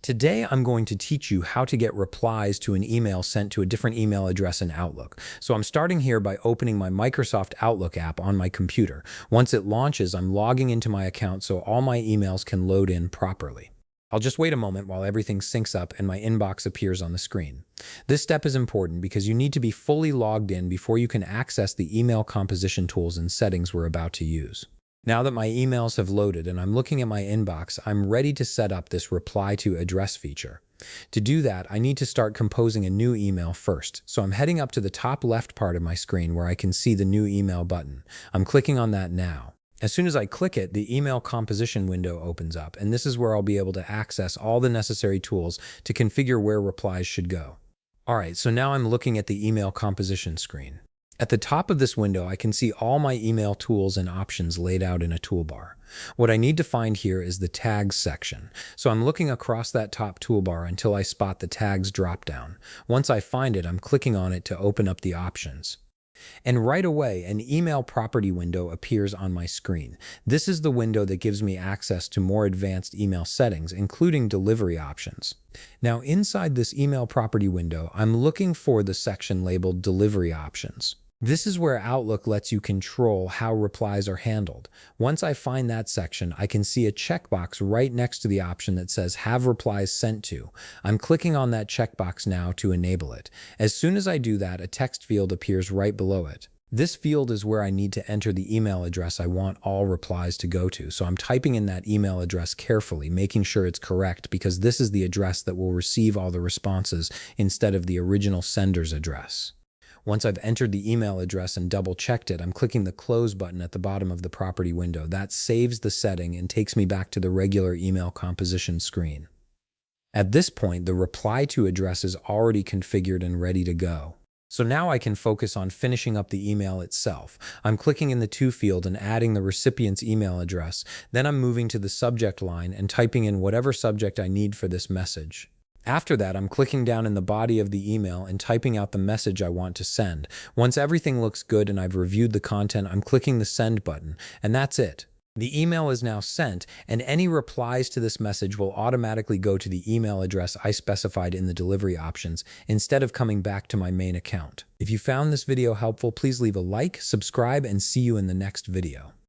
Today, I'm going to teach you how to get replies to an email sent to a different email address in Outlook. So I'm starting here by opening my Microsoft Outlook app on my computer. Once it launches, I'm logging into my account so all my emails can load in properly. I'll just wait a moment while everything syncs up and my inbox appears on the screen. This step is important because you need to be fully logged in before you can access the email composition tools and settings we're about to use. Now that my emails have loaded and I'm looking at my inbox, I'm ready to set up this reply to address feature. To do that, I need to start composing a new email first. So I'm heading up to the top left part of my screen where I can see the new email button. I'm clicking on that now. As soon as I click it, the email composition window opens up, and this is where I'll be able to access all the necessary tools to configure where replies should go. All right, so now I'm looking at the email composition screen. At the top of this window, I can see all my email tools and options laid out in a toolbar. What I need to find here is the tags section. So I'm looking across that top toolbar until I spot the tags dropdown. Once I find it, I'm clicking on it to open up the options. And right away, an email property window appears on my screen. This is the window that gives me access to more advanced email settings, including delivery options. Now, inside this email property window, I'm looking for the section labeled Delivery Options. This is where Outlook lets you control how replies are handled. Once I find that section, I can see a checkbox right next to the option that says Have Replies Sent To. I'm clicking on that checkbox now to enable it. As soon as I do that, a text field appears right below it. This field is where I need to enter the email address I want all replies to go to. So I'm typing in that email address carefully, making sure it's correct because this is the address that will receive all the responses instead of the original sender's address. Once I've entered the email address and double-checked it, I'm clicking the Close button at the bottom of the property window. That saves the setting and takes me back to the regular email composition screen. At this point, the reply to address is already configured and ready to go. So now I can focus on finishing up the email itself. I'm clicking in the To field and adding the recipient's email address. Then I'm moving to the subject line and typing in whatever subject I need for this message. After that, I'm clicking down in the body of the email and typing out the message I want to send. Once everything looks good and I've reviewed the content, I'm clicking the Send button, and that's it. The email is now sent, and any replies to this message will automatically go to the email address I specified in the delivery options instead of coming back to my main account. If you found this video helpful, please leave a like, subscribe, and see you in the next video.